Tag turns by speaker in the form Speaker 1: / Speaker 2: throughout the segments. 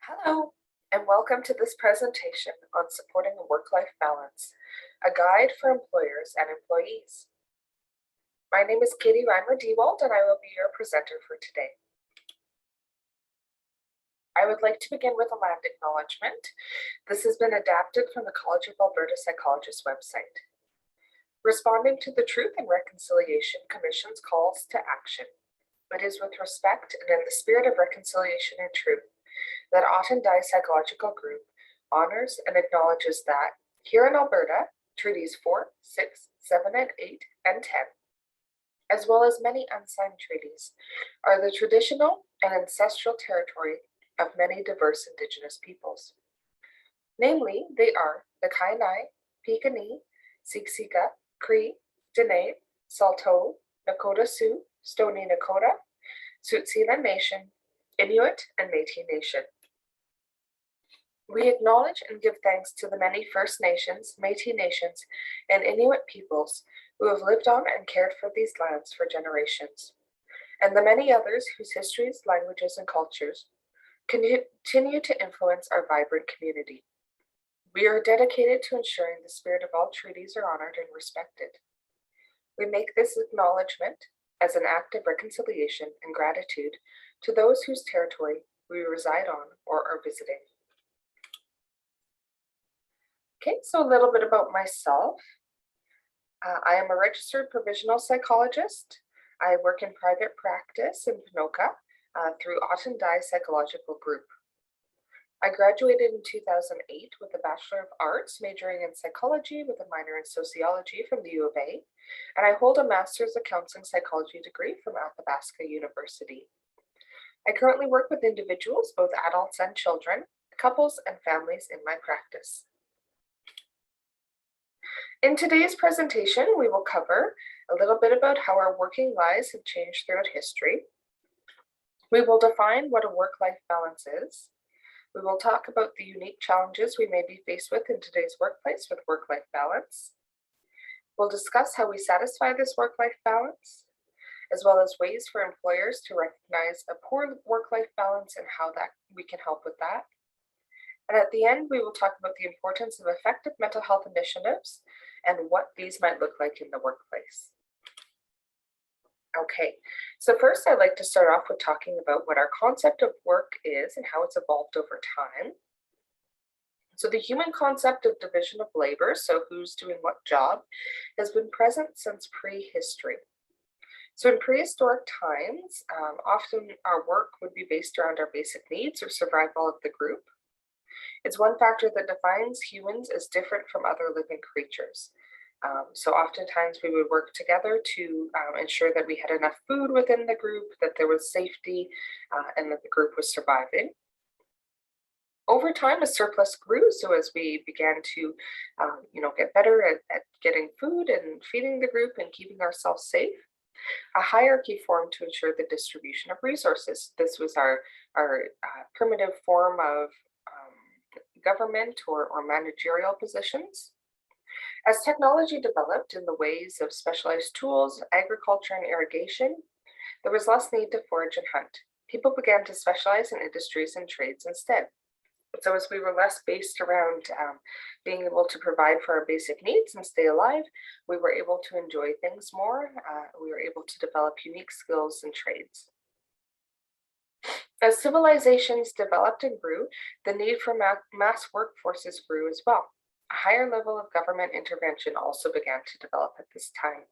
Speaker 1: Hello, and welcome to this presentation on supporting a work-life balance, a guide for employers and employees. My name is Katie Reimer-Dewald, and I will be your presenter for today. I would like to begin with a land acknowledgement. This has been adapted from the College of Alberta Psychologists website. Responding to the Truth and Reconciliation Commission's calls to action, it is with respect and in the spirit of reconciliation and truth that Otten-Dye Psychological Group honors and acknowledges that here in Alberta, Treaties 4, 6, 7, and 8, and 10, as well as many unsigned treaties, are the traditional and ancestral territory of many diverse Indigenous peoples. Namely, they are the Kainai, Piikani, Siksika, Cree, Dene, Saulteaux, Nakota Sioux, Stoney Nakoda, Tsuut'ina Nation, Inuit, and Métis Nation. We acknowledge and give thanks to the many First Nations, Métis Nations, and Inuit peoples who have lived on and cared for these lands for generations, and the many others whose histories, languages, and cultures continue to influence our vibrant community. We are dedicated to ensuring the spirit of all treaties are honored and respected. We make this acknowledgement as an act of reconciliation and gratitude to those whose territory we reside on or are visiting. Okay, so a little bit about myself. I am a registered provisional psychologist. I work in private practice in Ponoka through Otten-Dye Psychological Group. I graduated in 2008 with a Bachelor of Arts, majoring in psychology with a minor in sociology from the U of A, and I hold a Master's of Counseling Psychology degree from Athabasca University. I currently work with individuals, both adults and children, couples and families in my practice. In today's presentation, we will cover a little bit about how our working lives have changed throughout history. We will define what a work-life balance is. We will talk about the unique challenges we may be faced with in today's workplace with work-life balance. We'll discuss how we satisfy this work-life balance, as well as ways for employers to recognize a poor work-life balance and how we can help with that. And at the end, we will talk about the importance of effective mental health initiatives and what these might look like in the workplace. Okay, so first I'd like to start off with talking about what our concept of work is and how it's evolved over time. So the human concept of division of labor, so who's doing what job, has been present since prehistory. So in prehistoric times, often our work would be based around our basic needs or survival of the group. It's one factor that defines humans as different from other living creatures. So oftentimes we would work together to ensure that we had enough food within the group, that there was safety, and that the group was surviving. Over time, a surplus grew, so as we began to get better at getting food and feeding the group and keeping ourselves safe, a hierarchy formed to ensure the distribution of resources. This was our primitive form of government or managerial positions. As technology developed in the ways of specialized tools, agriculture, and irrigation, there was less need to forage and hunt. People began to specialize in industries and trades instead. So as we were less based around being able to provide for our basic needs and stay alive, we were able to enjoy things more. We were able to develop unique skills and trades. As civilizations developed and grew, the need for mass workforces grew as well. A higher level of government intervention also began to develop at this time.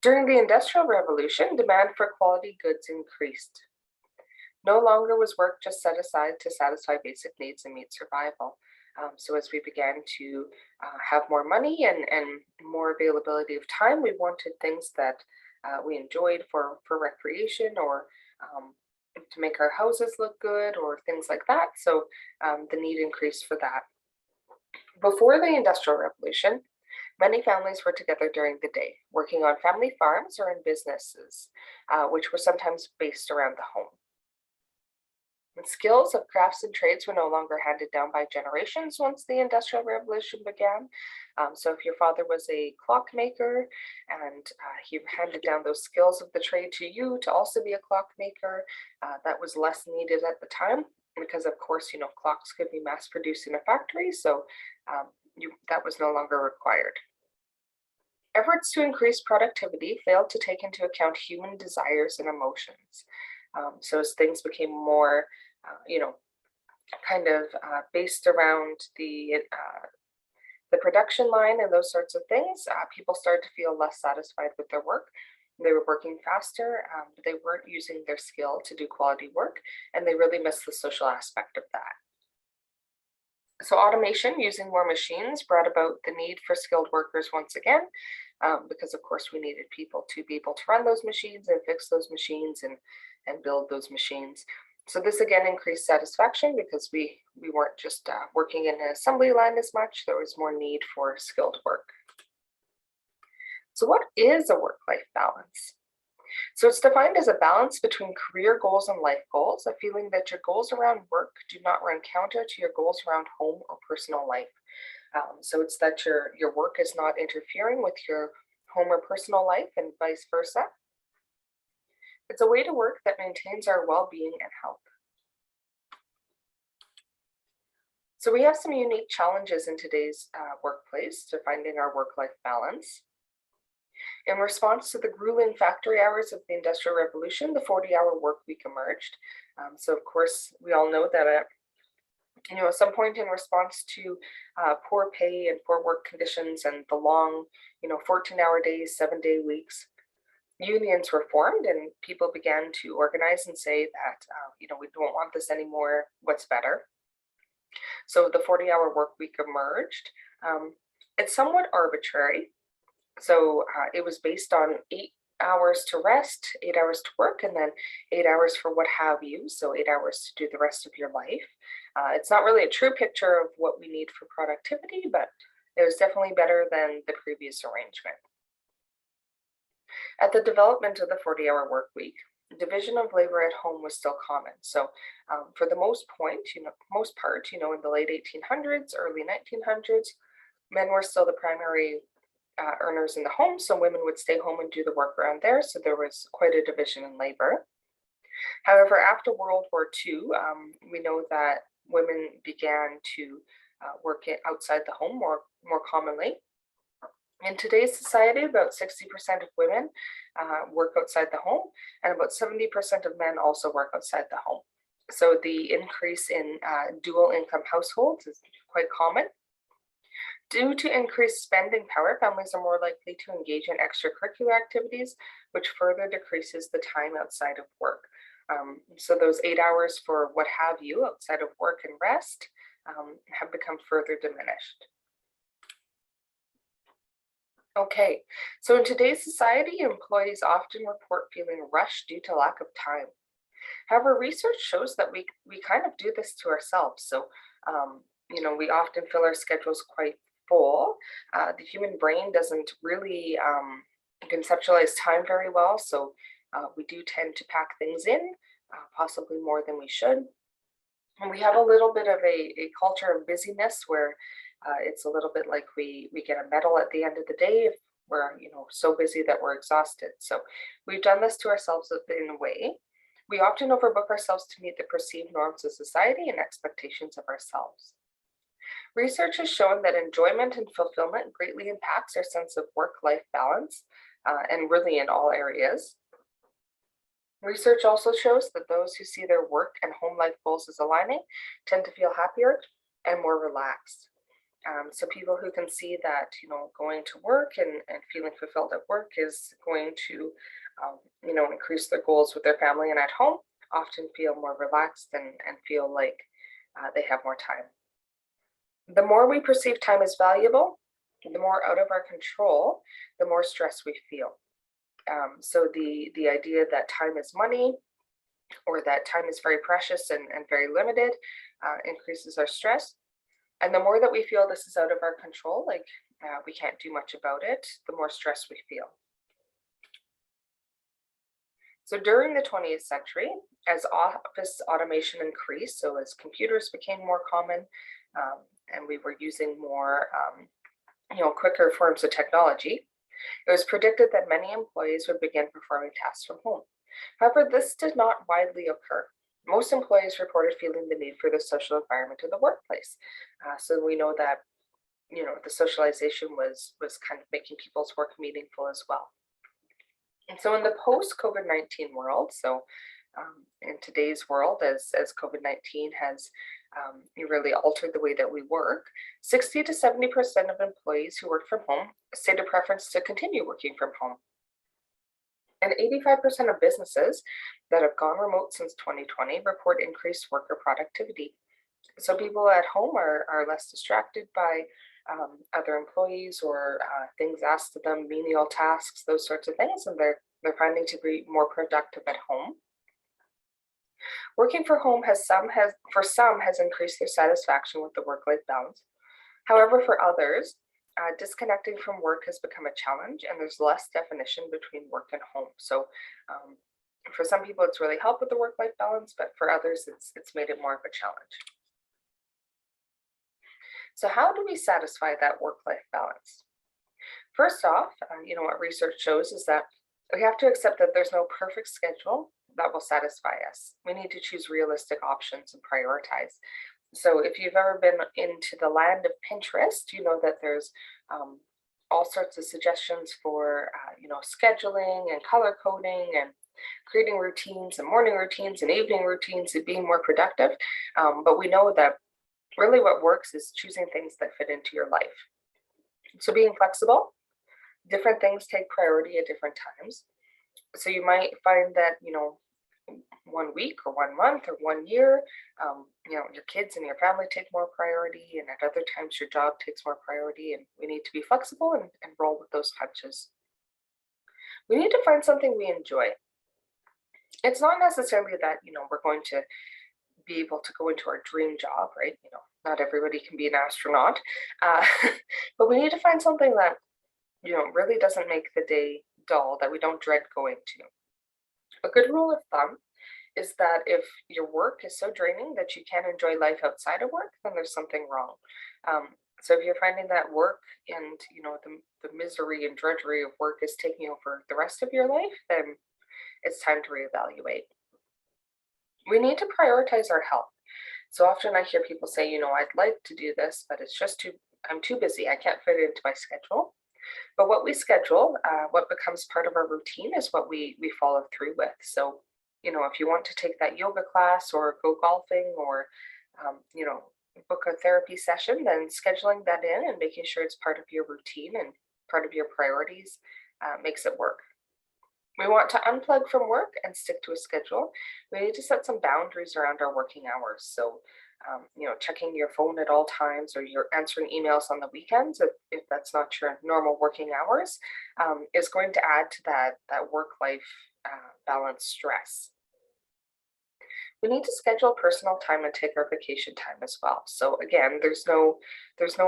Speaker 1: During the Industrial Revolution, demand for quality goods increased. No longer was work just set aside to satisfy basic needs and meet survival. So as we began to have more money and more availability of time, we wanted things that we enjoyed for recreation or to make our houses look good or things like that. So the need increased for that. Before the Industrial Revolution, many families were together during the day, working on family farms or in businesses, which were sometimes based around the home. And skills of crafts and trades were no longer handed down by generations once the Industrial Revolution began. So if your father was a clockmaker and he handed down those skills of the trade to you to also be a clockmaker, that was less needed at the time. because of course, clocks could be mass produced in a factory, so that was no longer required. Efforts to increase productivity failed to take into account human desires and emotions. So as things became more, kind of based around the production line and those sorts of things, people started to feel less satisfied with their work. They were working faster, but they weren't using their skill to do quality work, and they really missed the social aspect of that. So automation using more machines brought about the need for skilled workers once again, because of course we needed people to be able to run those machines and fix those machines and build those machines. So this again increased satisfaction because we weren't just working in an assembly line as much. There was more need for skilled work. So what is a work-life balance? So it's defined as a balance between career goals and life goals, a feeling that your goals around work do not run counter to your goals around home or personal life. So it's that your work is not interfering with your home or personal life and vice versa. It's a way to work that maintains our well-being and health. So we have some unique challenges in today's workplace to finding our work-life balance. In response to the grueling factory hours of the Industrial Revolution, the 40-hour work week emerged. So of course, we all know that at some point in response to poor pay and poor work conditions and the long, 14-hour days, 7-day weeks, unions were formed and people began to organize and say that, we don't want this anymore, what's better? So the 40-hour work week emerged. It's somewhat arbitrary. So it was based on 8 hours to rest, 8 hours to work, and then 8 hours for what have you. So 8 hours to do the rest of your life. It's not really a true picture of what we need for productivity, but it was definitely better than the previous arrangement. At the development of the 40-hour work week, division of labor at home was still common. So for the most part, in the late 1800s, early 1900s, men were still the primary earners in the home, so women would stay home and do the work around there. So there was quite a division in labor. However, after World War II, we know that women began to work outside the home more commonly. In today's society, about 60% of women work outside the home, and about 70% of men also work outside the home. So the increase in dual income households is quite common. Due to increased spending power, families are more likely to engage in extracurricular activities, which further decreases the time outside of work. So those 8 hours for what have you outside of work and rest have become further diminished. Okay, so in today's society, employees often report feeling rushed due to lack of time. However, research shows that we kind of do this to ourselves. So, we often fill our schedules quite full. The human brain doesn't really conceptualize time very well, so we do tend to pack things in, possibly more than we should. And we have a little bit of a culture of busyness where it's a little bit like we get a medal at the end of the day if we're so busy that we're exhausted. So we've done this to ourselves in a way. We often overbook ourselves to meet the perceived norms of society and expectations of ourselves. Research has shown that enjoyment and fulfillment greatly impacts our sense of work-life balance, and really in all areas. Research also shows that those who see their work and home life goals as aligning tend to feel happier and more relaxed. So people who can see that, going to work and feeling fulfilled at work is going to, increase their goals with their family and at home, often feel more relaxed and feel like they have more time. The more we perceive time as valuable, the more out of our control, the more stress we feel. So the idea that time is money or that time is very precious and very limited increases our stress. And the more that we feel this is out of our control, like we can't do much about it, the more stress we feel. So during the 20th century, as office automation increased, so as computers became more common and we were using more, quicker forms of technology, it was predicted that many employees would begin performing tasks from home. However, this did not widely occur. Most employees reported feeling the need for the social environment of the workplace. So we know that the socialization was kind of making people's work meaningful as well. And so in the post COVID-19 world, in today's world, as COVID-19 has really altered the way that we work, 60 to 70% of employees who work from home state a preference to continue working from home. And 85% of businesses that have gone remote since 2020 report increased worker productivity. So people at home are less distracted by other employees or things asked of them, menial tasks, those sorts of things, and they're finding to be more productive at home. Working from home has increased their satisfaction with the work-life balance. However, for others, disconnecting from work has become a challenge, and there's less definition between work and home. So, for some people, it's really helped with the work-life balance, but for others, it's made it more of a challenge. So, how do we satisfy that work-life balance? First off, what research shows is that we have to accept that there's no perfect schedule that will satisfy us. We need to choose realistic options and prioritize. So if you've ever been into the land of Pinterest, you know that there's all sorts of suggestions for scheduling and color coding and creating routines and morning routines and evening routines and being more productive. But we know that really what works is choosing things that fit into your life. So being flexible, different things take priority at different times. So you might find that 1 week or 1 month or 1 year, your kids and your family take more priority, and at other times your job takes more priority, and we need to be flexible and roll with those punches. We need to find something we enjoy. It's not necessarily that, we're going to be able to go into our dream job, right? Not everybody can be an astronaut, uh, but we need to find something that, really doesn't make the day dull, that we don't dread going to. A good rule of thumb is that if your work is so draining that you can't enjoy life outside of work, then there's something wrong. So if you're finding that work and the misery and drudgery of work is taking over the rest of your life, then it's time to reevaluate. We need to prioritize our health. So often I hear people say, I'd like to do this, but I'm too busy. I can't fit it into my schedule. But what we schedule, what becomes part of our routine is what we follow through with. So, if you want to take that yoga class or go golfing or, book a therapy session, then scheduling that in and making sure it's part of your routine and part of your priorities makes it work. We want to unplug from work and stick to a schedule. We need to set some boundaries around our working hours. So, checking your phone at all times or you're answering emails on the weekends, if that's not your normal working hours, is going to add to that work-life balance stress. We need to schedule personal time and take our vacation time as well. So again, there's no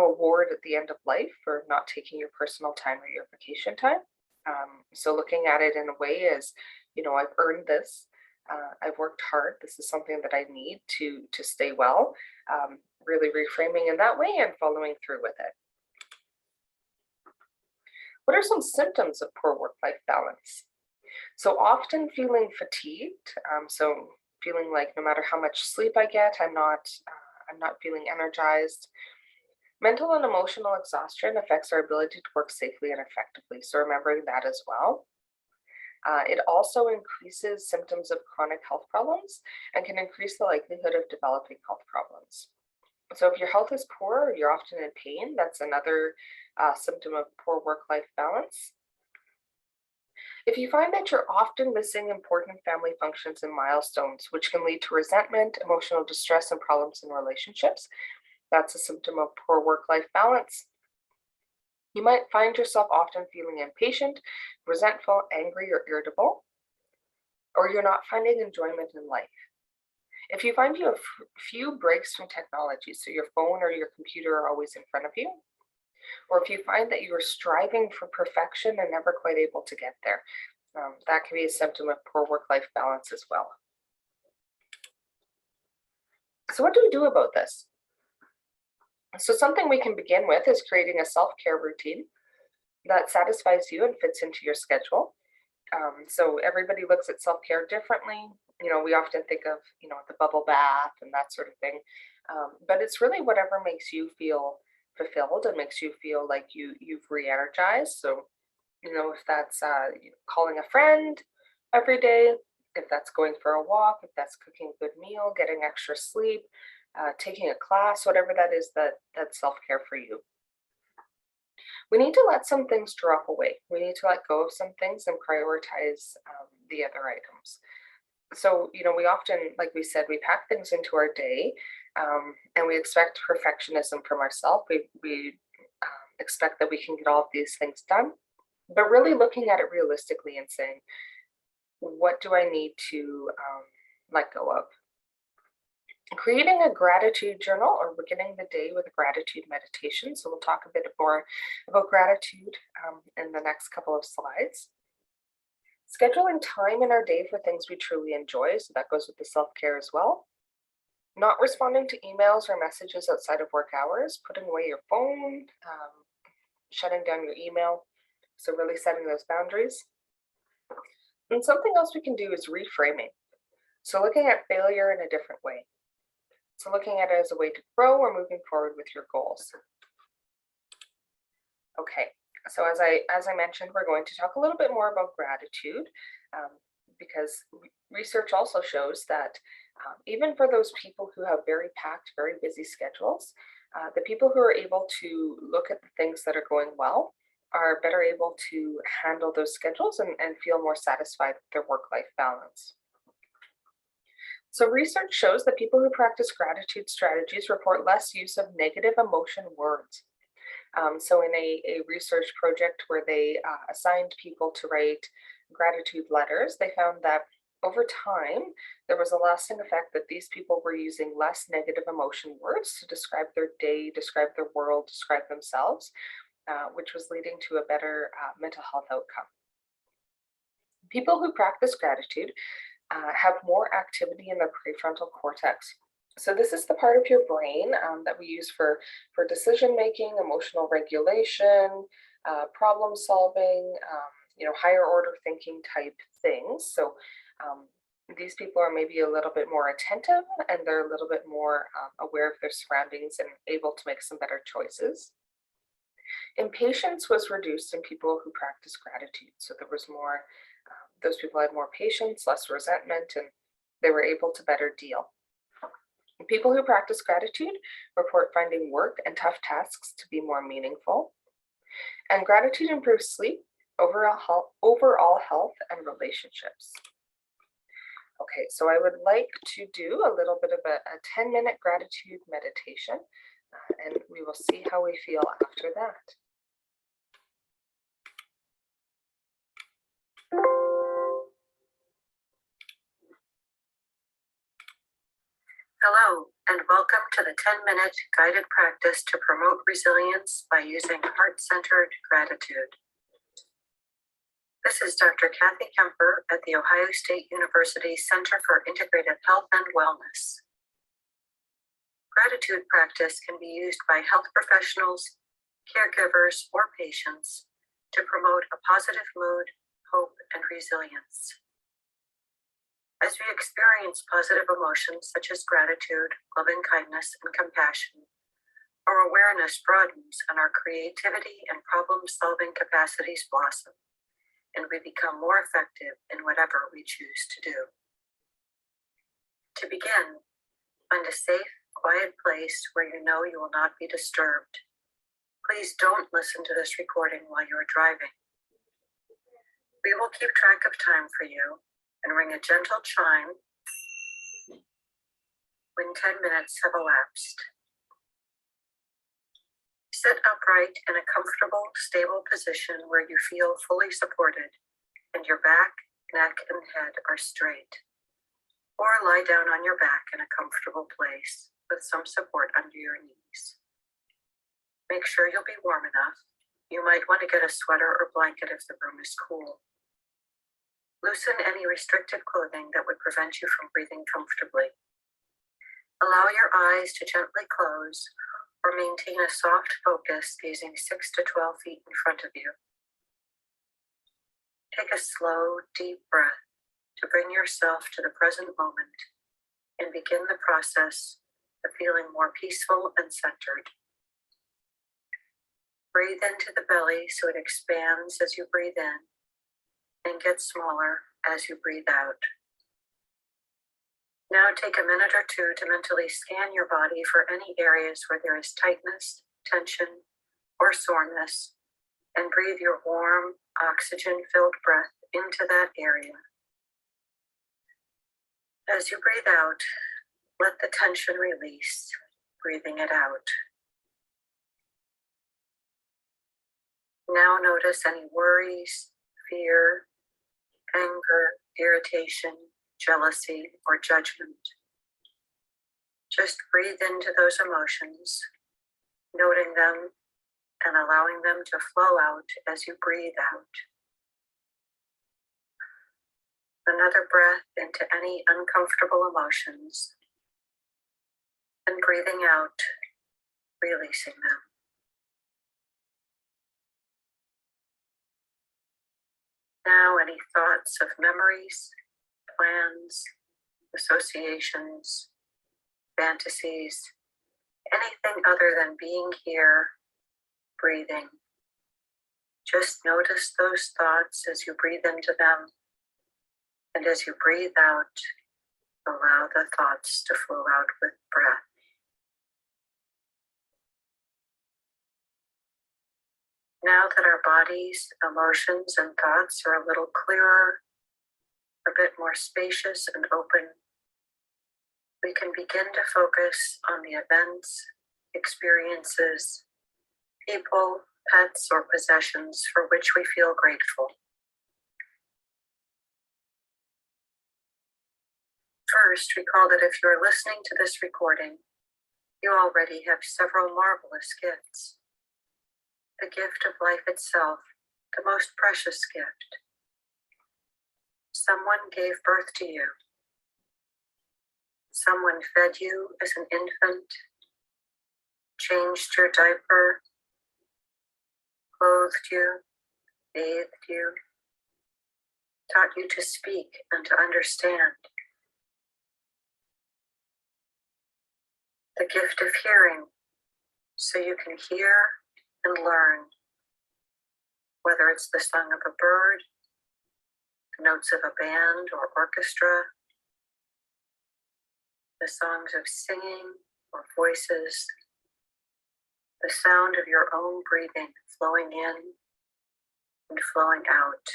Speaker 1: award at the end of life for not taking your personal time or your vacation time. So looking at it in a way is, I've earned this. I've worked hard. This is something that I need to stay well. Really reframing in that way and following through with it. What are some symptoms of poor work-life balance? So often feeling fatigued. So feeling like no matter how much sleep I get, I'm not feeling energized. Mental and emotional exhaustion affects our ability to work safely and effectively. So remembering that as well. It also increases symptoms of chronic health problems and can increase the likelihood of developing health problems. So if your health is poor or you're often in pain, that's another symptom of poor work-life balance. If you find that you're often missing important family functions and milestones, which can lead to resentment, emotional distress, and problems in relationships, that's a symptom of poor work-life balance. You might find yourself often feeling impatient, resentful, angry, or irritable, or you're not finding enjoyment in life. If you find you have few breaks from technology, so your phone or your computer are always in front of you, or if you find that you are striving for perfection and never quite able to get there, that can be a symptom of poor work-life balance as well. So what do we do about this? So something we can begin with is creating a self-care routine that satisfies you and fits into your schedule. So everybody looks at self-care differently. We often think of, the bubble bath and that sort of thing. But it's really whatever makes you feel fulfilled and makes you feel like you've re-energized. So, if that's calling a friend every day, if that's going for a walk, if that's cooking a good meal, getting extra sleep, taking a class, whatever that is, that's self-care for you. We need to let some things drop away. We need to let go of some things and prioritize the other items. So, we often, like we said, we pack things into our day, and we expect perfectionism from ourselves. We expect that we can get all of these things done, but really looking at it realistically and saying, what do I need to let go of? Creating a gratitude journal or beginning the day with a gratitude meditation. So we'll talk a bit more about gratitude in the next couple of slides. Scheduling time in our day for things we truly enjoy. So that goes with the self-care as well. Not responding to emails or messages outside of work hours, putting away your phone, shutting down your email. So really setting those boundaries. And something else we can do is reframing. So looking at failure in a different way. So looking at it as a way to grow or moving forward with your goals. Okay, so as I mentioned, we're going to talk a little bit more about gratitude because research also shows that even for those people who have very packed, very busy schedules, the people who are able to look at the things that are going well are better able to handle those schedules and feel more satisfied with their work-life balance. So research shows that people who practice gratitude strategies report less use of negative emotion words. So in a research project where they assigned people to write gratitude letters, they found that over time, there was a lasting effect that these people were using less negative emotion words to describe their day, describe their world, describe themselves, which was leading to a better mental health outcome. People who practice gratitude have more activity in their prefrontal cortex. So this is the part of your brain that we use for decision making, emotional regulation, problem solving, higher order thinking type things. So these people are maybe a little bit more attentive and they're a little bit more aware of their surroundings and able to make some better choices. Impatience was reduced in people who practice gratitude. So there was more, those people had more patience, less resentment, and they were able to better deal. People who practice gratitude report finding work and tough tasks to be more meaningful. And gratitude improves sleep, overall health, and relationships. Okay, so I would like to do a little bit of a 10-minute gratitude meditation, and we will see how we feel after that.
Speaker 2: Hello, and welcome to the 10-minute guided practice to promote resilience by using heart-centered gratitude. This is Dr. Kathy Kemper at the Ohio State University Center for Integrative Health and Wellness. Gratitude practice can be used by health professionals, caregivers, or patients to promote a positive mood, hope, and resilience. As we experience positive emotions such as gratitude, loving kindness, and compassion, our awareness broadens and our creativity and problem-solving capacities blossom, and we become more effective in whatever we choose to do. To begin, find a safe, quiet place where you know you will not be disturbed. Please don't listen to this recording while you are driving. We will keep track of time for you and ring a gentle chime when 10 minutes have elapsed. Sit upright in a comfortable, stable position where you feel fully supported and your back, neck, and head are straight. Or lie down on your back in a comfortable place with some support under your knees. Make sure you'll be warm enough. You might want to get a sweater or blanket if the room is cool. Loosen any restrictive clothing that would prevent you from breathing comfortably. Allow your eyes to gently close or maintain a soft focus gazing 6 to 12 feet in front of you. Take a slow, deep breath to bring yourself to the present moment and begin the process of feeling more peaceful and centered. Breathe into the belly so it expands as you breathe in and gets smaller as you breathe out. Now take a minute or two to mentally scan your body for any areas where there is tightness, tension, or soreness, and breathe your warm, oxygen-filled breath into that area. As you breathe out, let the tension release, breathing it out. Now notice any worries, fear, anger, irritation, jealousy, or judgment. Just breathe into those emotions, noting them and allowing them to flow out as you breathe out. Another breath into any uncomfortable emotions, and breathing out, releasing them. Now, any thoughts of memories, plans, associations, fantasies, anything other than being here, breathing. Just notice those thoughts as you breathe into them, and as you breathe out, allow the thoughts to flow out with breath. Now that our bodies, emotions, and thoughts are a little clearer, a bit more spacious and open, we can begin to focus on the events, experiences, people, pets, or possessions for which we feel grateful. First, recall that if you are listening to this recording, you already have several marvelous gifts. The gift of life itself, the most precious gift. Someone gave birth to you. Someone fed you as an infant, changed your diaper, clothed you, bathed you, taught you to speak and to understand. The gift of hearing, so you can hear and learn, whether it's the song of a bird, the notes of a band or orchestra, the songs of singing or voices, the sound of your own breathing flowing in and flowing out.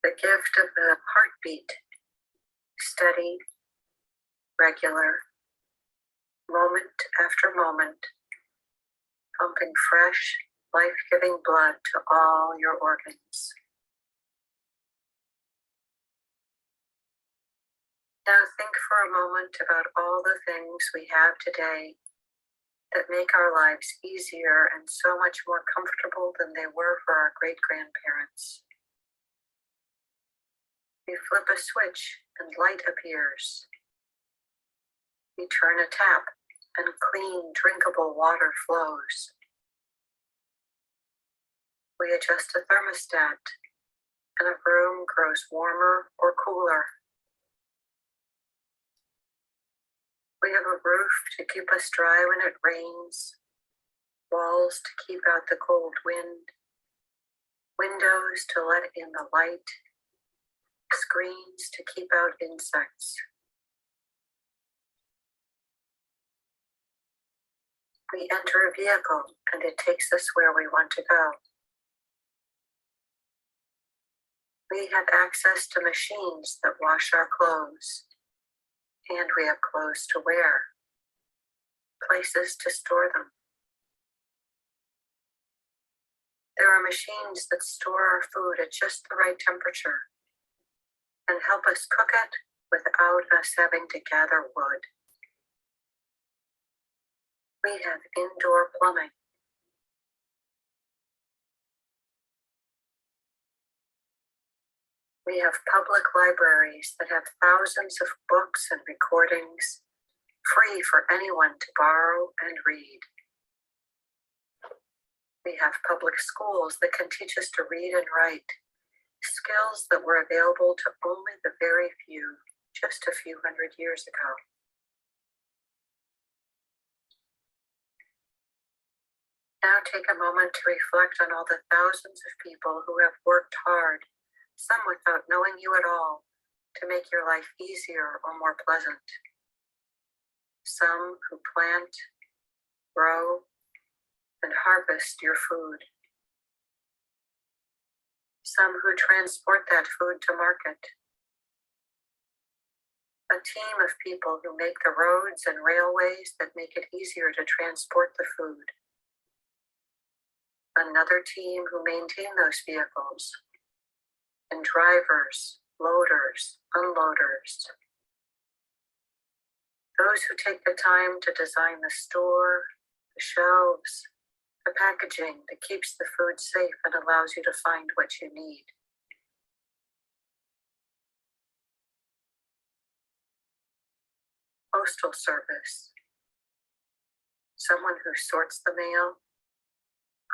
Speaker 2: The gift of the heartbeat, steady, regular, moment after moment, pumping fresh, life-giving blood to all your organs. Now think for a moment about all the things we have today that make our lives easier and so much more comfortable than they were for our great-grandparents. We flip a switch and light appears. We turn a tap and clean, drinkable water flows. We adjust a thermostat and a room grows warmer or cooler. We have a roof to keep us dry when it rains, walls to keep out the cold wind, windows to let in the light, screens to keep out insects. We enter a vehicle and it takes us where we want to go. We have access to machines that wash our clothes, and we have clothes to wear, places to store them. There are machines that store our food at just the right temperature and help us cook it without us having to gather wood. We have indoor plumbing. We have public libraries that have thousands of books and recordings free for anyone to borrow and read. We have public schools that can teach us to read and write, skills that were available to only the very few just a few hundred years ago. Now take a moment to reflect on all the thousands of people who have worked hard, some without knowing you at all, to make your life easier or more pleasant. Some who plant, grow, and harvest your food. Some who transport that food to market. A team of people who make the roads and railways that make it easier to transport the food. Another team who maintain those vehicles. And drivers, loaders, unloaders. Those who take the time to design the store, the shelves, the packaging that keeps the food safe and allows you to find what you need. Postal service. Someone who sorts the mail,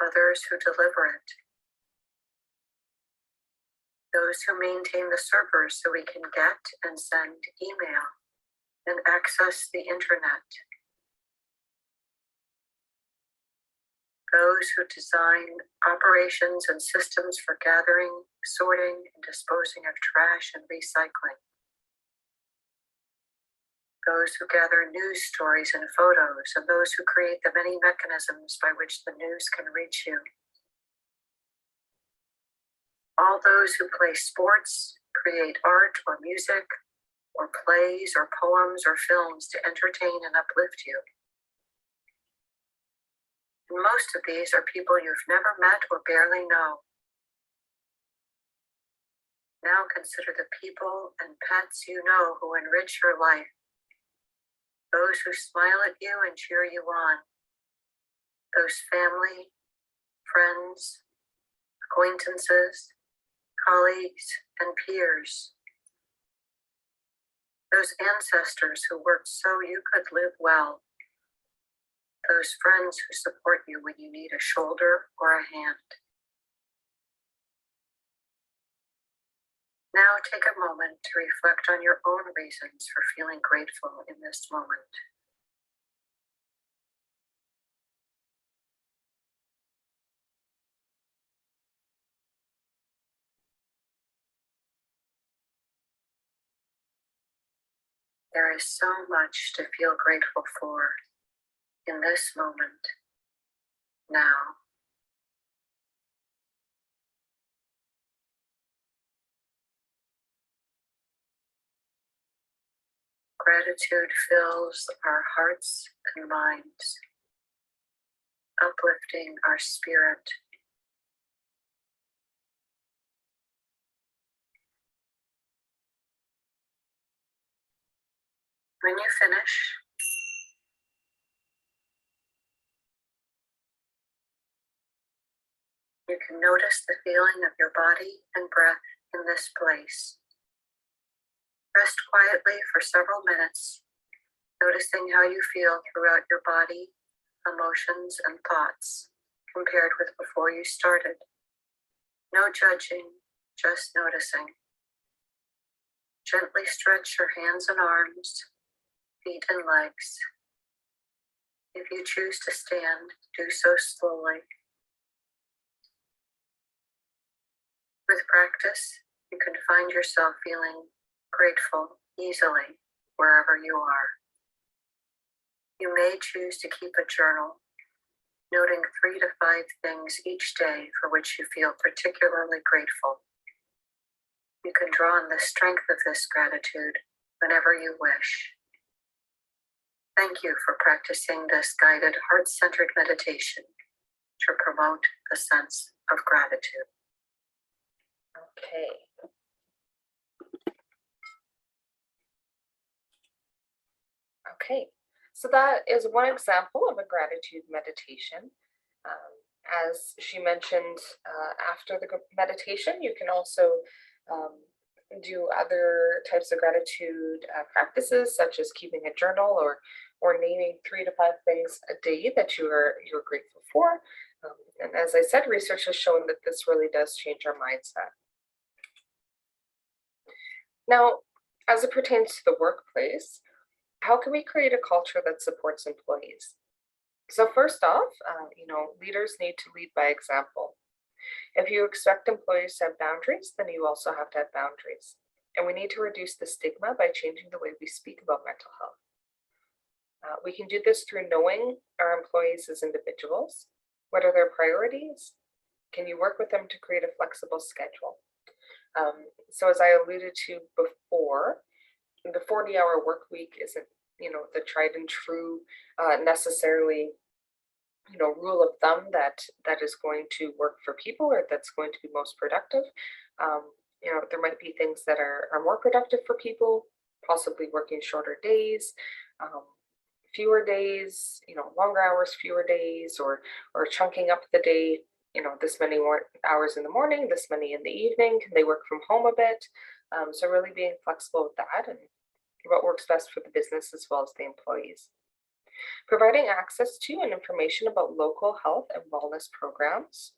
Speaker 2: others who deliver it. Those who maintain the servers so we can get and send email and access the internet. Those who design operations and systems for gathering, sorting, and disposing of trash and recycling. Those who gather news stories and photos, and those who create the many mechanisms by which the news can reach you. All those who play sports, create art or music, or plays or poems or films to entertain and uplift you. And most of these are people you've never met or barely know. Now consider the people and pets you know who enrich your life. Those who smile at you and cheer you on. Those family, friends, acquaintances, colleagues, and peers. Those ancestors who worked so you could live well. Those friends who support you when you need a shoulder or a hand. Now take a moment to reflect on your own reasons for feeling grateful in this moment. There is so much to feel grateful for in this moment, now. Gratitude fills our hearts and minds, uplifting our spirit. When you finish, you can notice the feeling of your body and breath in this place. Rest quietly for several minutes, noticing how you feel throughout your body, emotions, and thoughts compared with before you started. No judging, just noticing. Gently stretch your hands and arms, feet and legs. If you choose to stand, do so slowly. With practice, you can find yourself feeling grateful easily wherever you are. You may choose to keep a journal, noting 3 to 5 things each day for which you feel particularly grateful. You can draw on the strength of this gratitude whenever you wish. Thank you for practicing this guided heart-centered meditation to promote the sense of gratitude.
Speaker 1: Okay. Okay, so that is one example of a gratitude meditation. As she mentioned, after the meditation, you can also do other types of gratitude practices, such as keeping a journal or naming 3 to 5 things a day that you're grateful for. And as I said, research has shown that this really does change our mindset. Now, as it pertains to the workplace, how can we create a culture that supports employees? So first off, leaders need to lead by example. If you expect employees to have boundaries, then you also have to have boundaries. And we need to reduce the stigma by changing the way we speak about mental health. We can do this through knowing our employees as individuals. What are their priorities? Can you work with them to create a flexible schedule? So as I alluded to before, the 40-hour work week isn't, the tried and true necessarily, rule of thumb that is going to work for people or that's going to be most productive. There might be things that are more productive for people, possibly working shorter days, um, fewer days, longer hours, fewer days, or chunking up the day, this many more hours in the morning, this many in the evening. Can they work from home a bit? So really being flexible with that and what works best for the business as well as the employees. Providing access to and information about local health and wellness programs.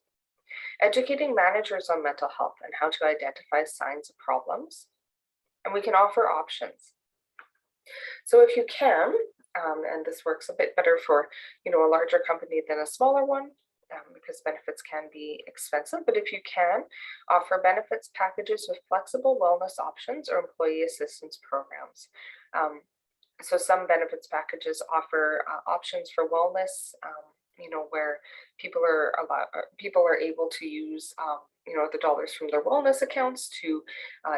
Speaker 1: Educating managers on mental health and how to identify signs of problems. And we can offer options. So if you can, and this works a bit better for, a larger company than a smaller one, because benefits can be expensive, but if you can, offer benefits packages with flexible wellness options or employee assistance programs. So some benefits packages offer options for wellness, where people are able to use, the dollars from their wellness accounts to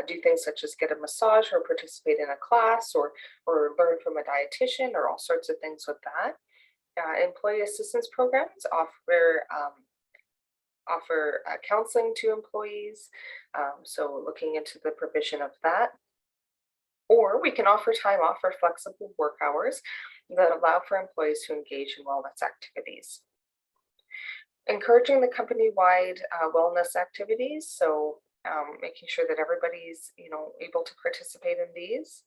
Speaker 1: do things such as get a massage or participate in a class or learn from a dietitian or all sorts of things with that. Employee assistance programs offer counseling to employees, so looking into the provision of that. Or we can offer time off or flexible work hours that allow for employees to engage in wellness activities. Encouraging the company-wide wellness activities, so making sure that everybody's able to participate in these.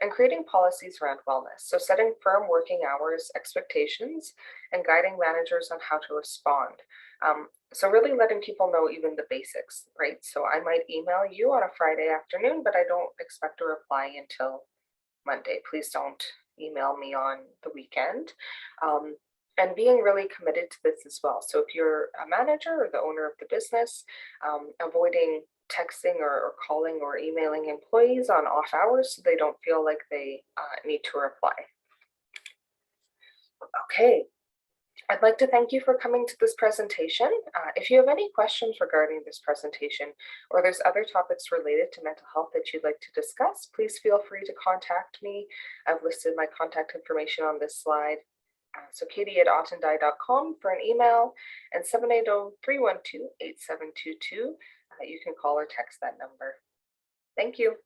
Speaker 1: And creating policies around wellness, so setting firm working hours, expectations, and guiding managers on how to respond. So really letting people know even the basics, right? So I might email you on a Friday afternoon, but I don't expect a reply until Monday. Please don't email me on the weekend. And being really committed to this as well. So if you're a manager or the owner of the business, avoiding texting or calling or emailing employees on off hours so they don't feel like they need to reply. Okay, I'd like to thank you for coming to this presentation. If you have any questions regarding this presentation or there's other topics related to mental health that you'd like to discuss, please feel free to contact me. I've listed my contact information on this slide. So katie@ottendye.com for an email and 780-312-8722. You can call or text that number. Thank you.